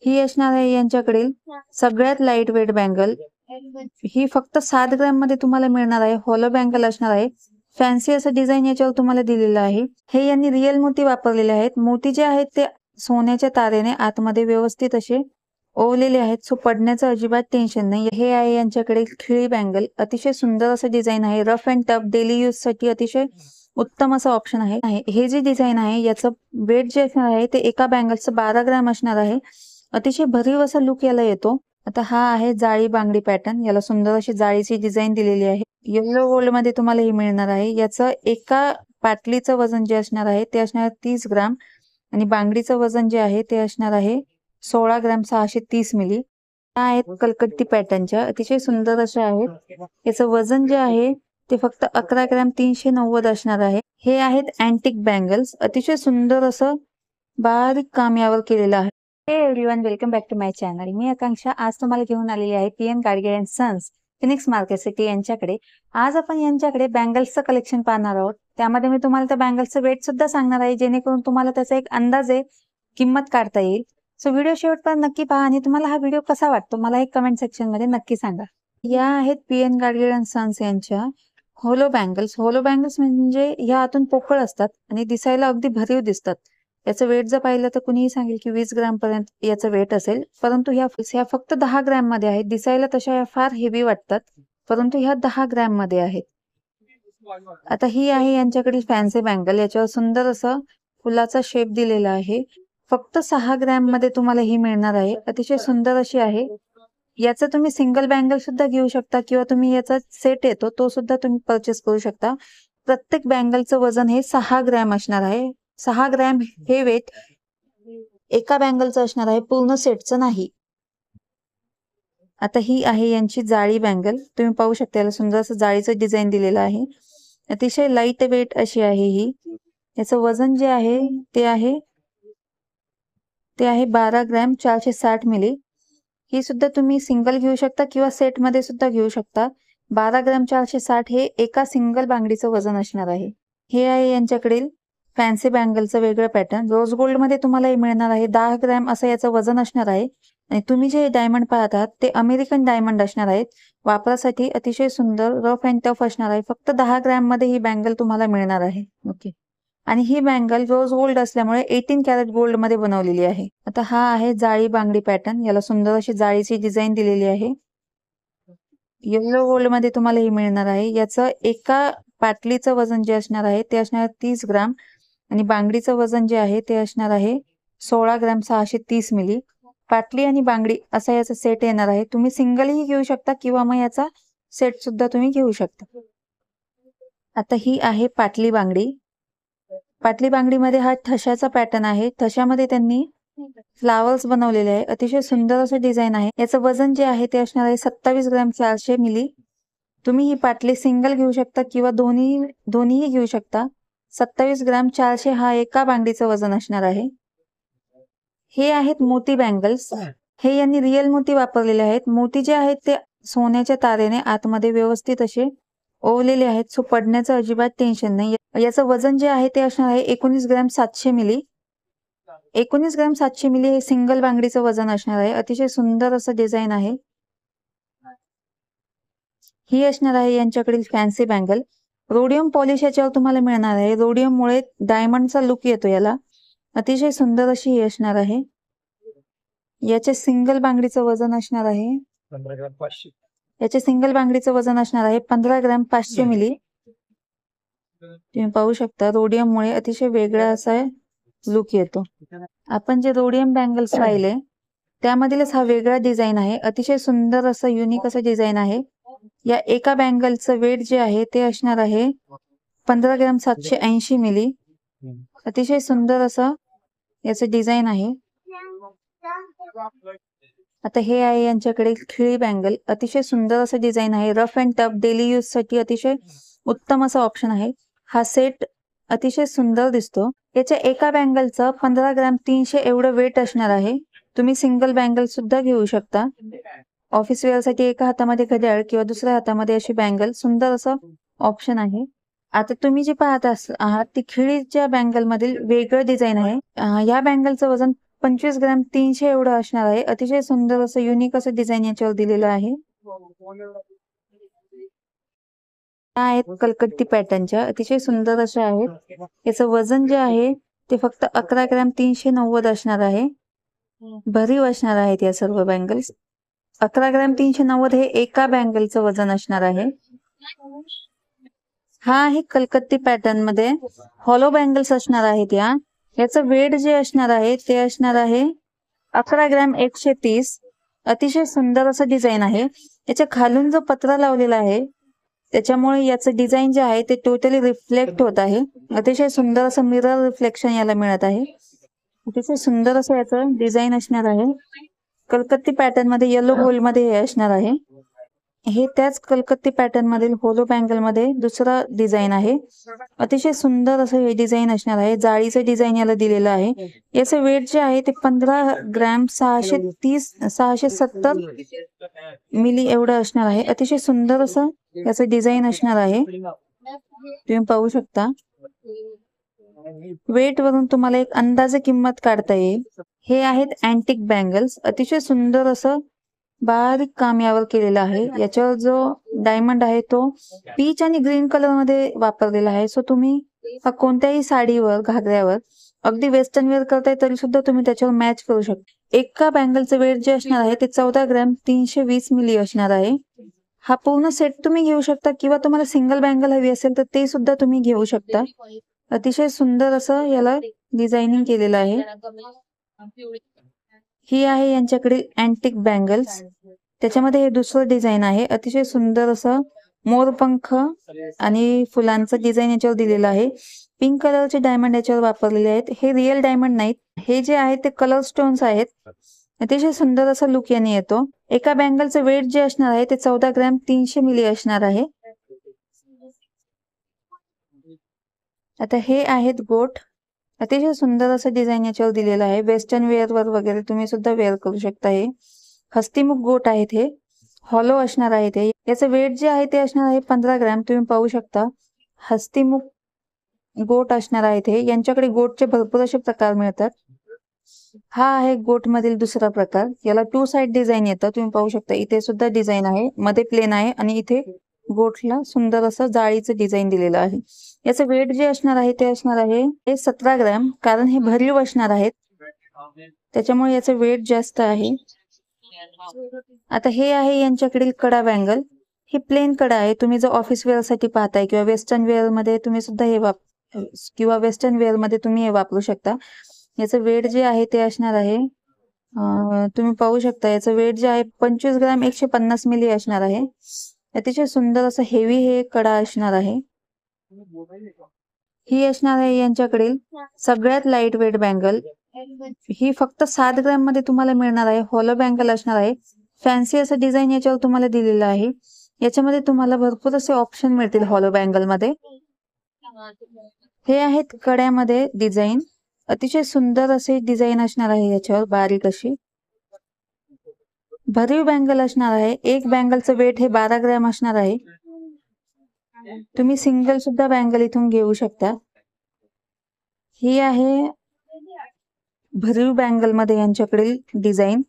ही असणार आहे यांच्याकडील सगळ्यात लाईट वेट बँगल। ही फक्त 7 ग्रॅम मध्ये तुम्हाला मिळणार आहे। हॉलो बँगल असणार आहे। फॅन्सी असं डिझाईन याच्यावर तुम्हाला दिलेलं आहे। हे यांनी रिअल मोती वापरलेले आहेत। मोती जे आहेत ते सोन्याच्या तारेने आतमध्ये व्यवस्थित असे ओवलेले आहेत, सो पडण्याचं अजिबात टेन्शन नाही। हे आहे यांच्याकडे खिळी बँगल। अतिशय सुंदर असं डिझाईन आहे। Rough and tough daily use साठी अतिशय उत्तम असं ऑप्शन आहे। हे जे डिझाईन आहे याचं वेट जे असणार आहे ते एका बँगलचं 12 ग्रॅम असणार आहे। अतिशय भरीव असा लुक याला येतो। आता हा आहे जाळी बांगडी पॅटर्न। याला सुंदर अशी जाळीची डिझाईन दिलेली आहे। येलो गोल्ड मध्ये तुम्हाला हे मिळणार आहे। याचं एका पाटलीचं वजन जे असणार आहे ते असणार 30 ग्राम आणि बांगडीचं वजन जे आहे ते असणार आहे 16 ग्रॅम 630 मिली। त्या आहेत कलकत्ती पॅटर्नच्या, अतिशय सुंदर अशा आहेत। याचं वजन जे आहे ते फक्त 11 ग्रॅम 390 असणार आहे। हे आहेत अँटिक बँगल्स। अतिशय सुंदर असं बारीक काम यावर केलेलं आहे। Hey everyone, welcome back to my channel. मी आकांक्षा आज तुम्हाला घेऊन आलेली आहे PN Gadge and sons, Phoenix market city यांच्याकडे। आज आपण यांच्याकडे बँगल्सचं कलेक्शन पाहणार आहोत। त्यामध्ये मी तुम्हाला त्या बँगल्सचं वेट सुद्धा सांगणार आहे, जेणेकरून तुम्हाला त्याचा एक अंदाजे किंमत काढता येईल। सो व्हिडिओ शेवटपर्यंत नक्की पहा आणि तुम्हाला हा व्हिडिओ कसा वाटतो मला एक कमेंट सेक्शन मध्ये नक्की सांगा। या आहेत पीएन गाडगे अँड सन्स यांच्या होलो बँगल्स। होलो बँगल्स म्हणजे या आतून पोकळ असतात आणि दिसायला अगदी भरीव दिसतात। याचं वेट जर पाहिलं तर कुणीही सांगेल की 20 ग्रॅम पर्यंत याचं वेट असेल, परंतु ह्या फक्त 10 ग्रॅम मध्ये आहेत। दिसायला तशा या फार हेवी वाटतात, परंतु ह्या 10 ग्रॅम मध्ये आहेत। आता ही आहे यांच्याकडील फॅन्सी बँगल। याच्यावर सुंदर असं फुलाचा शेप दिलेला आहे। फक्त 6 ग्रॅम मध्ये तुम्हाला ही मिळणार आहे। अतिशय सुंदर अशी आहे। याचं तुम्ही सिंगल बँगल सुद्धा घेऊ शकता किंवा तुम्ही याचा सेट येतो तो सुद्धा तुम्ही परचेस करू शकता। प्रत्येक बँगलचं वजन हे 6 ग्रॅम असणार आहे। 6 ग्रॅम हे वेट एका बँगलचं असणार आहे, पूर्ण सेटचं नाही। आता ही आहे यांची जाळी बँगल। तुम्ही पाहू शकता याला सुंदर असं जाळीचं डिझाईन दिलेलं आहे। अतिशय लाईट वेट अशी आहे ही। याचं वजन जे आहे ते आहे 12 ग्रॅम 460 मिली। ही सुद्धा तुम्ही सिंगल घेऊ शकता किंवा सेट मध्ये सुद्धा घेऊ शकता। 12 ग्रॅम 460 हे एका सिंगल बांगडीचं वजन असणार आहे। हे आहे यांच्याकडील फॅन्सी बँगलचं वेगळं पॅटर्न। रोज गोल्ड मध्ये तुम्हाला हे मिळणार आहे। 10 ग्रॅम असं याचं वजन असणार आहे आणि तुम्ही जे डायमंड पाहत आहात ते अमेरिकन डायमंड असणार आहेत। वापरासाठी अतिशय सुंदर रफ अँड टफ असणार आहे। फक्त 10 ग्रॅम मध्ये ही बँगल तुम्हाला मिळणार आहे। ओके, आणि ही बँगल रोज गोल्ड असल्यामुळे 18 कॅरेट गोल्ड मध्ये बनवलेली आहे। आता हा आहे जाळी बांगडी पॅटर्न। याला सुंदर अशी जाळीची डिझाईन दिलेली आहे। येलो गोल्ड मध्ये तुम्हाला ही मिळणार आहे। याचं एका पाटलीचं वजन जे असणार आहे ते असणार 30 ग्राम आणि बांगडीचं वजन जे आहे ते असणार आहे 16 ग्रॅम 630 मिली। पाटली आणि बांगडी असा याचा सेट येणार आहे। तुम्ही सिंगलही घेऊ शकता किंवा मग याचा सेट सुद्धा तुम्ही घेऊ शकता। आता ही आहे पाटली बांगडी। पाटली बांगडीमध्ये हा ठशाचा पॅटर्न आहे। ठशामध्ये त्यांनी फ्लावर्स बनवलेले आहे। अतिशय सुंदर असं डिझाईन आहे। याचं वजन जे आहे ते असणार आहे 27 ग्रॅम 400 मिली। तुम्ही ही पाटली सिंगल घेऊ शकता किंवा दोन्हीही घेऊ शकता। 27 ग्रॅम 400 हा एका बांगडीचं वजन असणार आहे। हे आहेत मोती बँगल्स। हे यांनी रिअल मोती वापरलेले आहेत। मोती जे आहेत ते सोन्याच्या तारेने आतमध्ये व्यवस्थित असे ओवलेले आहेत, सो पडण्याचं अजिबात टेन्शन नाही। याचं वजन जे आहे ते असणार आहे 19 ग्रॅम 700 मिली। 19 ग्रॅम 700 मिली हे सिंगल बांगडीचं वजन असणार आहे। अतिशय सुंदर असं डिझाईन आहे। ही असणार आहे यांच्याकडील फॅन्सी बँगल। रोडियम पॉलिश याच्यावर तुम्हाला मिळणार आहे। रोडियम मुळे डायमंडचा लुक येतो याला। अतिशय सुंदर अशी ही असणार आहे। याचे सिंगल बांगडीचं वजन असणार आहे 15 ग्रॅम 500। याचे सिंगल बांगडीचं वजन असणार आहे 15 ग्रॅम 500 मिली। तुम्ही पाहू शकता रोडियम मुळे अतिशय वेगळा असा लुक येतो। आपण जे रोडियम बँगल्स पाहिले त्यामधीलच हा वेगळा डिझाईन आहे। अतिशय सुंदर असं युनिक असं डिझाईन आहे। या एका बँगलचं वेट जे आहे ते असणार आहे 15 ग्रॅम 780 मिली। अतिशय सुंदर असं याचं डिझाईन आहे। आता हे आहे यांच्याकडे खिळी बँगल। अतिशय सुंदर असं डिझाईन आहे। Rough and tough daily use साठी अतिशय उत्तम असं ऑप्शन आहे। हा सेट अतिशय सुंदर दिसतो। याच्या एका बँगलचं 15 ग्रॅम 300 एवढं वेट असणार आहे। तुम्ही सिंगल बँगल सुद्धा घेऊ शकता। ऑफिस वेअर साठी एका हातामध्ये घड्याळ किंवा दुसऱ्या हातामध्ये अशी बँगल सुंदर असं ऑप्शन आहे। आता तुम्ही जे पाहत आहात ती खिळीच्या बँगल मधील वेगळं डिझाईन आहे। या बँगलचं वजन 25 ग्रॅम 300 एवढं असणार आहे. अतिशय सुंदर असं युनिक असं डिझाईन याच्यावर दिलेलं आहे. आहेत कलकत्ती पॅटर्नच्या, अतिशय सुंदर अशा आहेत. याचं वजन जे आहे ते फक्त 11 ग्रॅम 390 असणार आहे. भरीव असणार आहेत या सर्व बँगल्स. 11 ग्रॅम 390 हे एका बँगलचं वजन असणार आहे. हा आहे कलकत्ती पॅटर्न मध्ये हॉलो बँगल्स असणार आहेत. याचं वेट जे असणार आहे ते असणार आहे 11 ग्रॅम 130. अतिशय सुंदर असं डिझाईन आहे. याच्या खालून जो पत्रा लावलेला आहे त्याच्यामुळे याचं डिझाईन जे आहे ते टोटली रिफ्लेक्ट होत आहे. अतिशय सुंदर असं मिरर रिफ्लेक्शन याला मिळत आहे. अतिशय सुंदर असं याचं डिझाईन असणार आहे. कलकत्ती पॅटर्न मध्ये येलो गोल्ड मध्ये हे असणार आहे. हे त्याच कलकत्ती पॅटर्न मधील होलो बँगल मध्ये दुसरा डिझाईन आहे. अतिशय सुंदर असं हे डिझाईन असणार आहे. जाळीचं डिझाईन याला दिलेलं आहे. याचं वेट जे आहे ते 15 ग्रॅम 670 मिली एवढं असणार आहे. अतिशय सुंदर असं याचं डिझाईन असणार आहे. तुम्ही पाहू शकता. वेट वरून तुम्हाला एक अंदाजे किंमत काढता येईल. हे आहेत अँटिक बँगल्स. अतिशय सुंदर असं बारीक काम यावर केलेलं आहे. याच्यावर जो डायमंड आहे तो पीच आणि ग्रीन कलर मध्ये वापरलेला आहे. सो तुम्ही कोणत्याही साडीवर घागऱ्यावर अगदी वेस्टर्न वेअर करताय तरी सुद्धा तुम्ही त्याच्यावर मॅच करू शकता. एका बँगलचं वेट जे असणार आहे ते 14 ग्रॅम 320 मिली असणार आहे. हा पूर्ण सेट तुम्ही घेऊ शकता किंवा तुम्हाला सिंगल बँगल हवी असेल तर ते सुद्धा तुम्ही घेऊ शकता. अतिशय सुंदर असं याला डिझायनिंग केलेलं आहे. ही आहे यांच्याकडे अँटिक बँगल्स. त्याच्यामध्ये हे दुसरं डिझाईन आहे. अतिशय सुंदर असं मोरपंख आणि फुलांचं डिझाईन याच्यावर दिलेलं आहे. पिंक कलरचे डायमंड याच्यावर वापरलेले आहेत. हे रिअल डायमंड नाहीत. हे जे आहे ते कलर स्टोन्स आहेत. अतिशय सुंदर असा लुक याने येतो. एका बँगलचं वेट जे असणार आहे ते 14 ग्रॅम 300 मिली असणार आहे. आता हे आहेत गोट. अतिशय सुंदर असं डिझाईन याच्यावर दिलेलं आहे. वेस्टर्न वेअर वर वगैरे तुम्ही सुद्धा वेअर करू शकता. हे हस्तिमुख गोट आहेत. हे हॉलो असणार आहे. ते याचं वेट जे आहे ते असणार आहे 15 ग्रॅम. तुम्ही पाहू शकता हस्तिमुख गोट असणार आहेत. हे यांच्याकडे गोटचे भरपूर असे प्रकार मिळतात. हा आहे गोट मधील दुसरा प्रकार. याला 2 साइड डिझाईन येतं. तुम्ही पाहू शकता इथे सुद्धा डिझाईन आहे. मध्ये प्लेन आहे आणि इथे गोटला सुंदर असं जाळीचं डिझाईन दिलेलं आहे. याचं वेट जे असणार आहे ते असणार आहे 17 ग्रॅम. कारण हे भरीव असणार आहेत त्याच्यामुळे याचं वेट जास्त आहे. आता हे आहे यांच्याकडील कडा बँगल. ही प्लेन कडा आहे. तुम्ही जर ऑफिस वेअर साठी पाहताय किंवा वेस्टर्न वेअर मध्ये तुम्ही सुद्धा हे वेस्टर्न वेअर मध्ये तुम्ही हे वापरू शकता. याचं वेट जे आहे ते असणार आहे तुम्ही पाहू शकता. याचं वेट जे आहे 25 ग्रॅम 150 मिली असणार आहे. अतिशय सुंदर असं हेवी हे कडा असणार आहे. ही असणार आहे यांच्याकडील सगळ्यात लाईट वेट बँगल. ही फक्त 7 ग्रॅम मध्ये तुम्हाला मिळणार आहे. हॉलो बँगल असणार आहे. फॅन्सी असं डिझाईन याच्यावर तुम्हाला दिलेलं आहे. याच्यामध्ये तुम्हाला भरपूर असे ऑप्शन मिळतील हॉलो बँगल मध्ये. हे आहेत कड्यामध्ये डिझाईन. अतिशय सुंदर असे डिझाईन असणार आहे याच्यावर बारीक अशी. भरीव बँगल असणार आहे. एक बँगलचं वेट हे 12 ग्रॅम असणार आहे. तुम्ही सिंगल सुद्धा बँगल इथून घेऊ शकता. ही आहे भरीव बँगल मध्ये यांच्याकडील डिझाईन.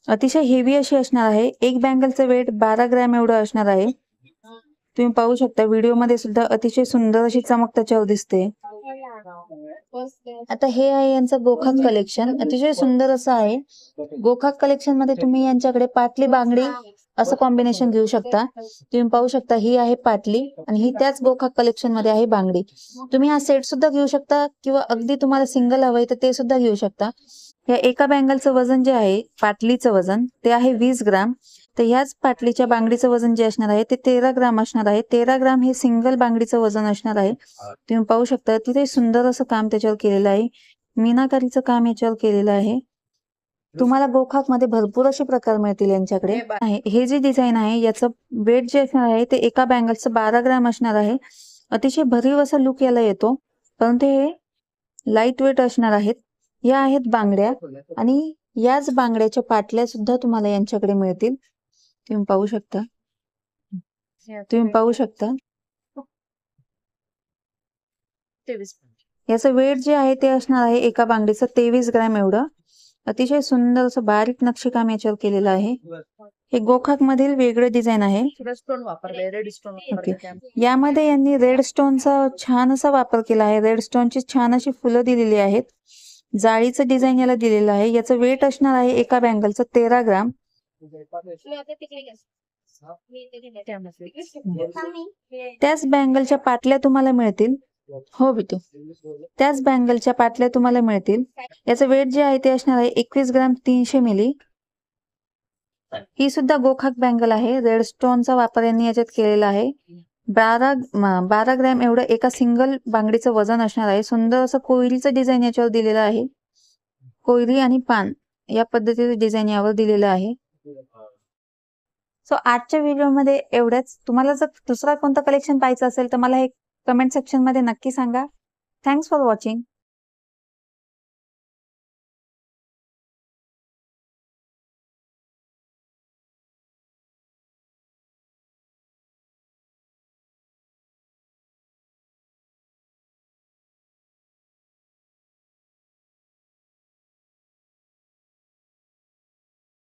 अतिशय हेवी अशी असणार आहे. एक बँगलचं वेट 12 ग्रॅम एवढं असणार आहे. तुम्ही पाहू शकता व्हिडिओ मध्ये सुद्धा अतिशय सुंदर अशी चमक त्याच्यावर दिसते. आता हे आहे यांचं गोखाक कलेक्शन. अतिशय सुंदर असं आहे. गोखाक कलेक्शन मध्ये तुम्ही यांच्याकडे पाटली बांगडी असं कॉम्बिनेशन घेऊ शकता. तुम्ही पाहू शकता ही आहे पाटली आणि ही त्याच गोखाक कलेक्शन मध्ये आहे बांगडी. तुम्ही हा सेट सुद्धा घेऊ शकता किंवा अगदी तुम्हाला सिंगल हवंय तर ते सुद्धा घेऊ शकता. या एका बँगलचं वजन जे आहे पाटलीचं वजन ते आहे 20 ग्रॅम. तर ह्याच पाटलीच्या बांगडीचं वजन जे असणार आहे ते 13 ग्रॅम असणार आहे. 13 ग्रॅम हे सिंगल बांगडीचं वजन असणार आहे. तुम्ही पाहू शकता तिथे सुंदर असं काम त्याच्यावर केलेलं आहे. मीनाकारीचं काम याच्यावर केलेलं आहे. तुम्हाला गोखाक मध्ये भरपूर असे प्रकार मिळतील यांच्याकडे. हे जे डिझाईन आहे याचं वेट जे असणार आहे ते एका बँगलचं 12 ग्रॅम असणार आहे. अतिशय भरीव असा लुक याला येतो. परंतु हे लाईट वेट असणार आहेत. या आहेत बांगड्या आणि याच बांगड्याच्या पाटल्या सुद्धा तुम्हाला यांच्याकडे मिळतील. तुम्ही पाहू शकता. याचं वेट जे आहे ते असणार आहे एका बांगडीचं 23 ग्रॅम एवढं. अतिशय सुंदर असं बारीक नक्षीकाम याच्यावर केलेलं आहे. हे गोकाक मधील वेगळं डिझाईन आहे. स्टोन वापरले, रेड स्टोन ओके. वापरले. यामध्ये यांनी रेड स्टोनचा छान असा वापर केला आहे. रेड स्टोनची छान अशी फुलं दिलेली आहेत. जाळीचं डिझाईन याला दिलेलं आहे. याचं वेट असणार आहे एका बँगलचं 13 ग्राम. त्याच बँगलच्या पाटल्या तुम्हाला मिळतील. हो बिटू. त्याच बँगलच्या पाटल्या तुम्हाला मिळतील. याचं वेट जे आहे ते असणार आहे 21 ग्राम 300 मिली. ही सुद्धा गोकाक बँगल आहे. रेड स्टोनचा वापर यांनी याच्यात केलेला आहे. 12 ग्रॅम एवढं एका सिंगल बांगडीचं वजन असणार आहे. सुंदर असं कोयरीचं डिझाईन याच्यावर दिलेलं आहे. कोयरी आणि पान या पद्धतीचं डिझाईन यावर दिलेलं आहे. सो आजच्या व्हिडिओमध्ये एवढंच. तुम्हाला जर दुसरा कोणता कलेक्शन पाहायचं असेल तर मला हे कमेंट सेक्शन मध्ये नक्की सांगा. Thanks for watching.